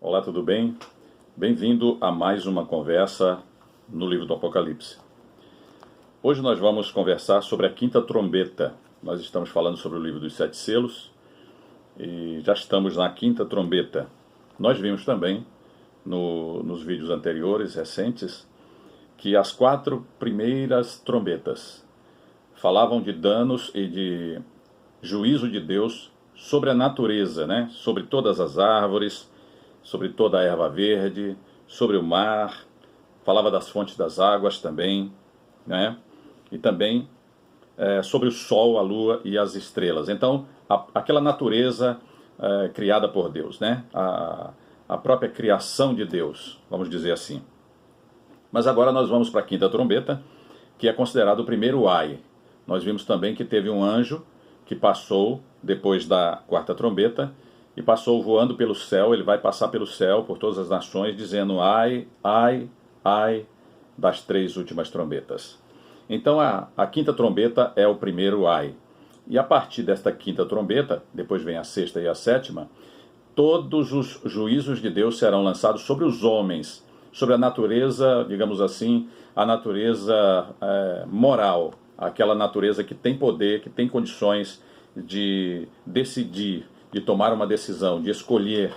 Olá, tudo bem? Bem-vindo a mais uma conversa no livro do Apocalipse. Hoje nós vamos conversar sobre a quinta trombeta. Nós estamos falando sobre o livro dos 7 selos e já estamos na quinta trombeta. Nós vimos também nos vídeos anteriores, recentes, que as 4 primeiras trombetas falavam de danos e de juízo de Deus sobre a natureza, né? Sobre todas as árvores, sobre toda a erva verde, sobre o mar, falava das fontes das águas também, né? E também sobre o sol, a lua e as estrelas. Então, aquela natureza criada por Deus, né? A própria criação de Deus, vamos dizer assim. Mas agora nós vamos para a quinta trombeta, que é considerado o primeiro ai. Nós vimos também que teve um anjo que passou depois da quarta trombeta, e passou voando pelo céu. Ele vai passar pelo céu, por todas as nações, dizendo ai, ai, ai, das 3 últimas trombetas. Então a quinta trombeta é o primeiro ai. E a partir desta quinta trombeta, depois vem a sexta e a sétima, todos os juízos de Deus serão lançados sobre os homens, sobre a natureza, digamos assim, a natureza moral, aquela natureza que tem poder, que tem condições de decidir, de tomar uma decisão, de escolher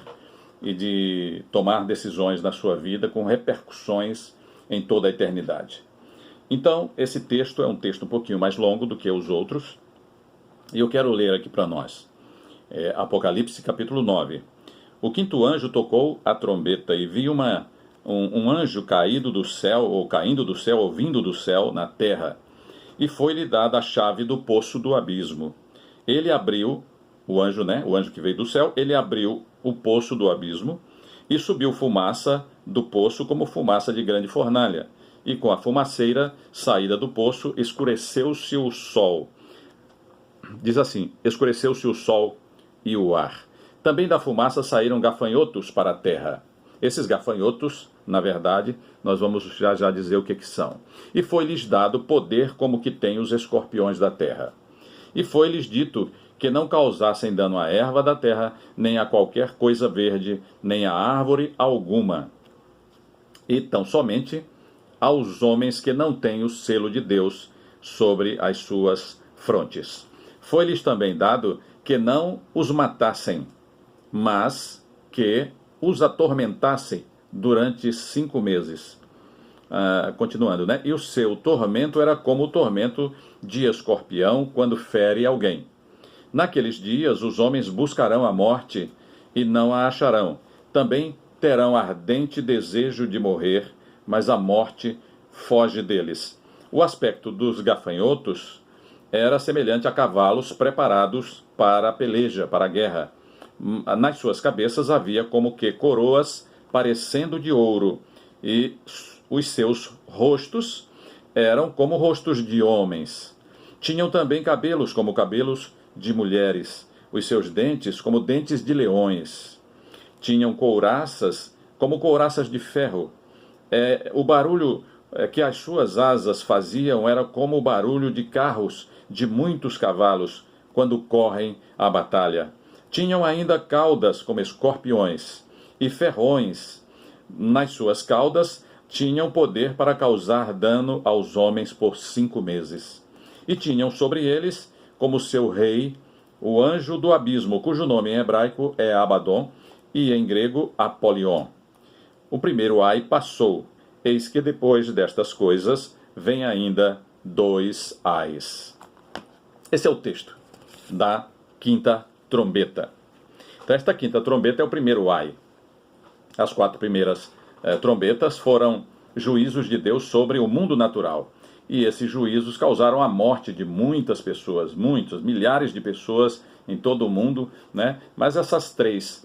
e de tomar decisões na sua vida com repercussões em toda a eternidade. Então, esse texto é um texto um pouquinho mais longo do que os outros, e eu quero ler aqui para nós. Apocalipse capítulo 9. O quinto anjo tocou a trombeta e vi um anjo caído do céu, ou caindo do céu, ou vindo do céu na terra, e foi-lhe dada a chave do poço do abismo. Ele abriu, o anjo que veio do céu, ele abriu o poço do abismo e subiu fumaça do poço como fumaça de grande fornalha. E com a fumaceira saída do poço, escureceu-se o sol. Diz assim, escureceu-se o sol e o ar. Também da fumaça saíram gafanhotos para a terra. Esses gafanhotos, na verdade, nós vamos já dizer o que são. E foi-lhes dado poder como que tem os escorpiões da terra. E foi-lhes dito que não causassem dano à erva da terra, nem a qualquer coisa verde, nem a árvore alguma. E tão somente aos homens que não têm o selo de Deus sobre as suas frontes. Foi-lhes também dado que não os matassem, mas que os atormentassem durante 5 meses. Continuando, né? E o seu tormento era como o tormento de escorpião quando fere alguém. Naqueles dias os homens buscarão a morte e não a acharão. Também terão ardente desejo de morrer, mas a morte foge deles. O aspecto dos gafanhotos era semelhante a cavalos preparados para a peleja, para a guerra. Nas suas cabeças havia como que coroas parecendo de ouro, e os seus rostos eram como rostos de homens. Tinham também cabelos como cabelos de mulheres, os seus dentes como dentes de leões. Tinham couraças como couraças de ferro. O barulho que as suas asas faziam era como o barulho de carros de muitos cavalos quando correm à batalha. Tinham ainda caudas como escorpiões e ferrões. Nas suas caudas tinham poder para causar dano aos homens por 5 meses. E tinham sobre eles, como seu rei, o anjo do abismo, cujo nome em hebraico é Abaddon e em grego Apolion. O primeiro ai passou, eis que depois destas coisas vem ainda 2 ais. Esse é o texto da quinta trombeta. Então, esta quinta trombeta é o primeiro ai. As 4 primeiras trombetas foram juízos de Deus sobre o mundo natural. E esses juízos causaram a morte de muitas pessoas, milhares de pessoas em todo o mundo, né? Mas essas 3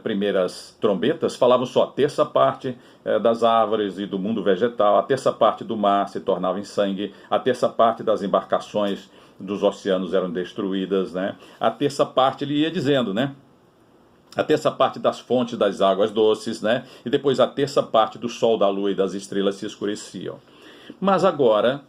primeiras trombetas falavam só a terça parte das árvores e do mundo vegetal, a terça parte do mar se tornava em sangue, a terça parte das embarcações dos oceanos eram destruídas, né? A terça parte, ele ia dizendo, né? A terça parte das fontes das águas doces, né? E depois a terça parte do sol, da lua e das estrelas se escureciam. Mas agora,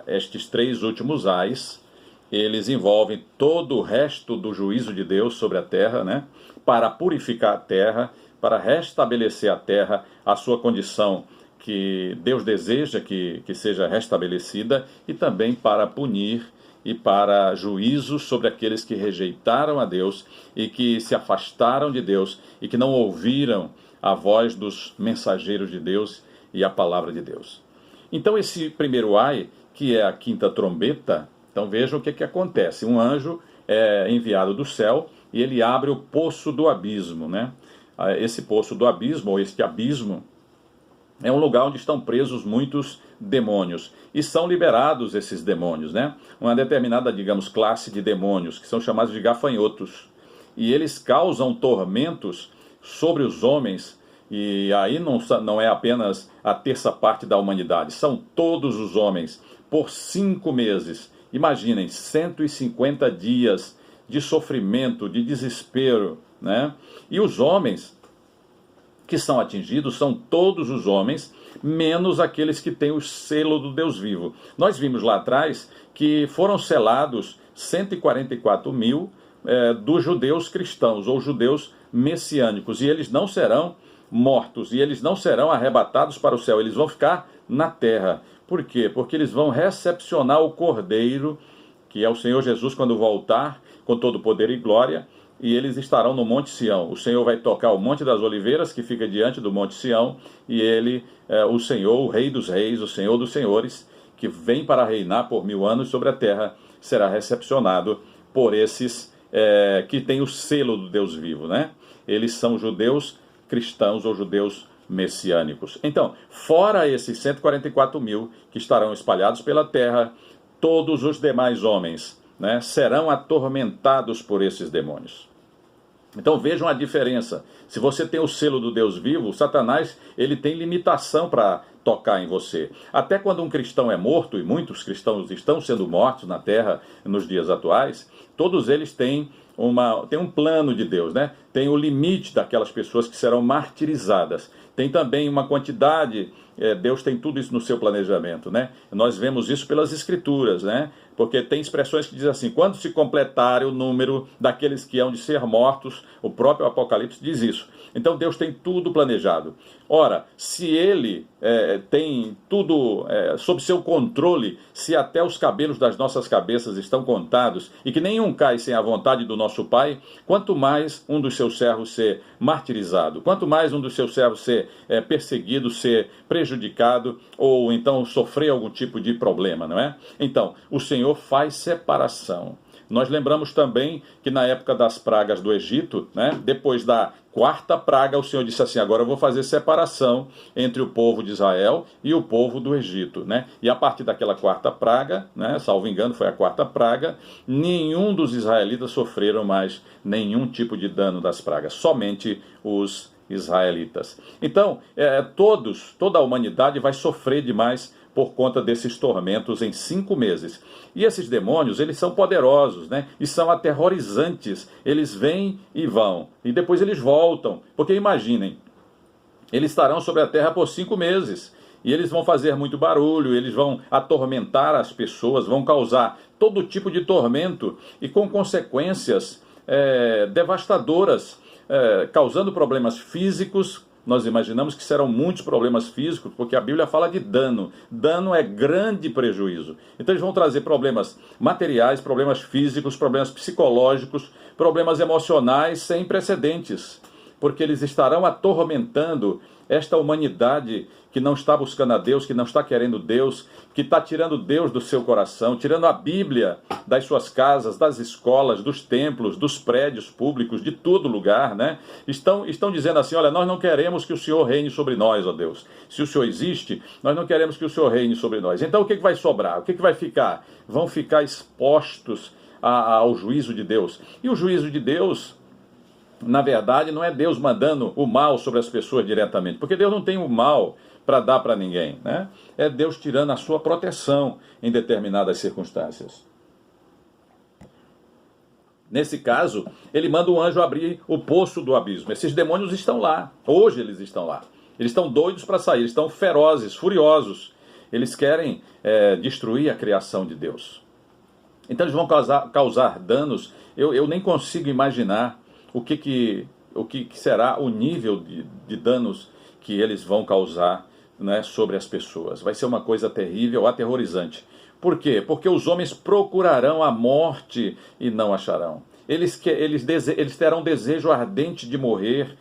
estes 3 últimos ais, eles envolvem todo o resto do juízo de Deus sobre a terra, né? para purificar a terra, para restabelecer a terra, a sua condição que Deus deseja que seja restabelecida, e também para punir e para juízo sobre aqueles que rejeitaram a Deus e que se afastaram de Deus e que não ouviram a voz dos mensageiros de Deus e a palavra de Deus. Então esse primeiro ai, que é a quinta trombeta, então vejam o que acontece. Um anjo é enviado do céu e ele abre o poço do abismo, né? Esse poço do abismo, ou este abismo, é um lugar onde estão presos muitos demônios. E são liberados esses demônios, né? Uma determinada, digamos, classe de demônios, que são chamados de gafanhotos. E eles causam tormentos sobre os homens. E aí não é apenas a terça parte da humanidade, são todos os homens, por 5 meses. Imaginem, 150 dias de sofrimento, de desespero, né? E os homens que são atingidos são todos os homens, menos aqueles que têm o selo do Deus vivo. Nós vimos lá atrás que foram selados 144 mil dos judeus cristãos, ou judeus messiânicos, e eles não serão mortos, e eles não serão arrebatados para o céu, eles vão ficar na terra. Por quê? Porque eles vão recepcionar o Cordeiro, que é o Senhor Jesus, quando voltar com todo poder e glória, e eles estarão no Monte Sião. O Senhor vai tocar o Monte das Oliveiras, que fica diante do Monte Sião, e ele, o Senhor, o Rei dos Reis, o Senhor dos Senhores, que vem para reinar por 1000 anos sobre a terra, será recepcionado por esses que têm o selo do Deus vivo, né? Eles são judeus cristãos ou judeus messiânicos. Então, fora esses 144 mil que estarão espalhados pela terra, todos os demais homens, né, serão atormentados por esses demônios. Então vejam a diferença. Se você tem o selo do Deus vivo, Satanás ele tem limitação para tocar em você. Até quando um cristão é morto, e muitos cristãos estão sendo mortos na terra nos dias atuais, todos eles têm um plano de Deus, né? Tem o limite daquelas pessoas que serão martirizadas. Tem também uma quantidade, Deus tem tudo isso no seu planejamento, né? Nós vemos isso pelas Escrituras, né? Porque tem expressões que dizem assim, quando se completar o número daqueles que hão de ser mortos, o próprio Apocalipse diz isso. Então Deus tem tudo planejado. Ora, se Ele tem tudo sob seu controle, se até os cabelos das nossas cabeças estão contados, e que nenhum cai sem a vontade do nosso Pai, quanto mais um dos seus servos ser martirizado, quanto mais um dos seus servos ser perseguido, ser prejudicado, ou então sofrer algum tipo de problema, não é? Então, o Senhor faz separação. Nós lembramos também que na época das pragas do Egito, né, depois da 4ª praga, o Senhor disse assim, agora eu vou fazer separação entre o povo de Israel e o povo do Egito, né? E a partir daquela 4ª praga, né, salvo engano foi a 4ª praga, nenhum dos israelitas sofreram mais nenhum tipo de dano das pragas, somente os israelitas. Então, toda a humanidade vai sofrer demais por conta desses tormentos em 5 meses. E esses demônios, eles são poderosos, né? E são aterrorizantes. Eles vêm e vão, e depois eles voltam. Porque imaginem, eles estarão sobre a terra por 5 meses. E eles vão fazer muito barulho, eles vão atormentar as pessoas, vão causar todo tipo de tormento e com consequências devastadoras, causando problemas físicos. Nós imaginamos que serão muitos problemas físicos, porque a Bíblia fala de dano. Dano é grande prejuízo. Então eles vão trazer problemas materiais, problemas físicos, problemas psicológicos, problemas emocionais sem precedentes, porque eles estarão atormentando esta humanidade que não está buscando a Deus, que não está querendo Deus, que está tirando Deus do seu coração, tirando a Bíblia das suas casas, das escolas, dos templos, dos prédios públicos, de todo lugar, né? Estão dizendo assim, olha, nós não queremos que o Senhor reine sobre nós, ó Deus. Se o Senhor existe, nós não queremos que o Senhor reine sobre nós. Então o que vai sobrar? O que vai ficar? Vão ficar expostos ao juízo de Deus. E o juízo de Deus, na verdade, não é Deus mandando o mal sobre as pessoas diretamente, porque Deus não tem o mal para dar para ninguém, né? É Deus tirando a sua proteção em determinadas circunstâncias. Nesse caso, ele manda um anjo abrir o poço do abismo. Esses demônios estão lá, hoje eles estão lá. Eles estão doidos para sair, eles estão ferozes, furiosos. Eles querem destruir a criação de Deus. Então eles vão causar danos. Eu nem consigo imaginar o que será o nível de danos que eles vão causar, né, sobre as pessoas. Vai ser uma coisa terrível, aterrorizante. Por quê? Porque os homens procurarão a morte e não acharão. Eles terão desejo ardente de morrer.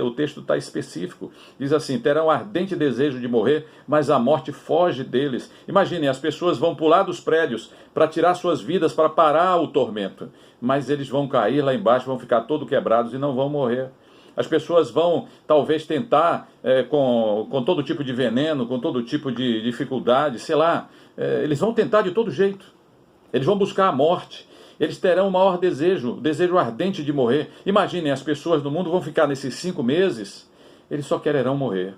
O texto está específico. Diz assim: terão ardente desejo de morrer, mas a morte foge deles. Imaginem, as pessoas vão pular dos prédios para tirar suas vidas, para parar o tormento. Mas eles vão cair lá embaixo, vão ficar todos quebrados e não vão morrer. As pessoas vão talvez tentar com todo tipo de veneno, com todo tipo de dificuldade, sei lá. Eles vão tentar de todo jeito. Eles vão buscar a morte. Eles terão o maior desejo, o desejo ardente de morrer. Imaginem, as pessoas do mundo vão ficar nesses 5 meses, eles só quererão morrer.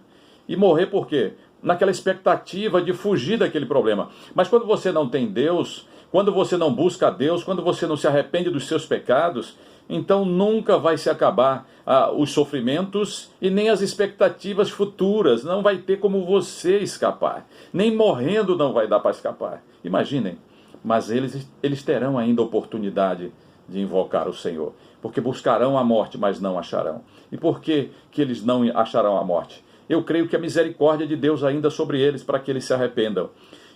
E morrer por quê? Naquela expectativa de fugir daquele problema. Mas quando você não tem Deus, quando você não busca a Deus, quando você não se arrepende dos seus pecados, então nunca vai se acabar os sofrimentos e nem as expectativas futuras. Não vai ter como você escapar. Nem morrendo não vai dar para escapar. Imaginem. Mas eles terão ainda oportunidade de invocar o Senhor. Porque buscarão a morte, mas não acharão. E por que eles não acharão a morte? Eu creio que a misericórdia de Deus ainda sobre eles, para que eles se arrependam.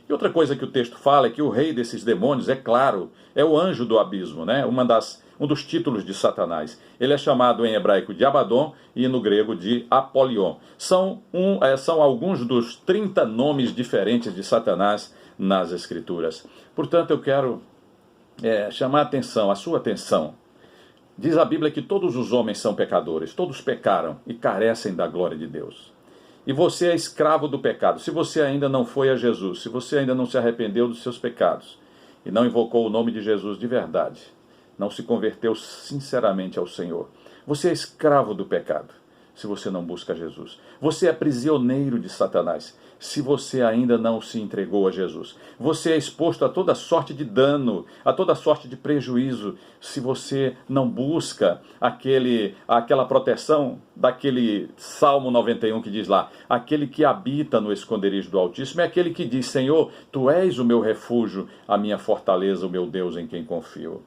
E outra coisa que o texto fala é que o rei desses demônios, é claro, é o anjo do abismo, né? Um dos títulos de Satanás. Ele é chamado em hebraico de Abaddon e no grego de Apolion. São alguns dos 30 nomes diferentes de Satanás nas Escrituras. Portanto, eu quero chamar a sua atenção. Diz a Bíblia que todos os homens são pecadores, todos pecaram e carecem da glória de Deus. E você é escravo do pecado. Se você ainda não foi a Jesus, se você ainda não se arrependeu dos seus pecados e não invocou o nome de Jesus de verdade, não se converteu sinceramente ao Senhor, você é escravo do pecado se você não busca Jesus. Você é prisioneiro de Satanás se você ainda não se entregou a Jesus. Você é exposto a toda sorte de dano, a toda sorte de prejuízo, se você não busca aquela proteção daquele Salmo 91 que diz lá: aquele que habita no esconderijo do Altíssimo é aquele que diz: Senhor, Tu és o meu refúgio, a minha fortaleza, o meu Deus em quem confio.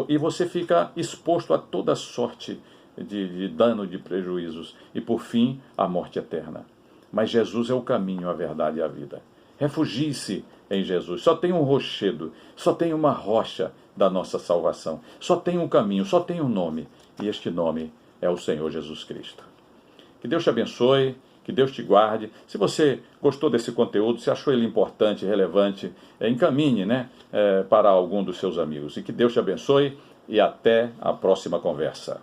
E você fica exposto a toda sorte de dano, de prejuízos, e por fim, a morte eterna. Mas Jesus é o caminho, a verdade e a vida. Refugie-se em Jesus. Só tem um rochedo, só tem uma rocha da nossa salvação. Só tem um caminho, só tem um nome. E este nome é o Senhor Jesus Cristo. Que Deus te abençoe, que Deus te guarde. Se você gostou desse conteúdo, se achou ele importante, relevante, encaminhe, para algum dos seus amigos. E que Deus te abençoe e até a próxima conversa.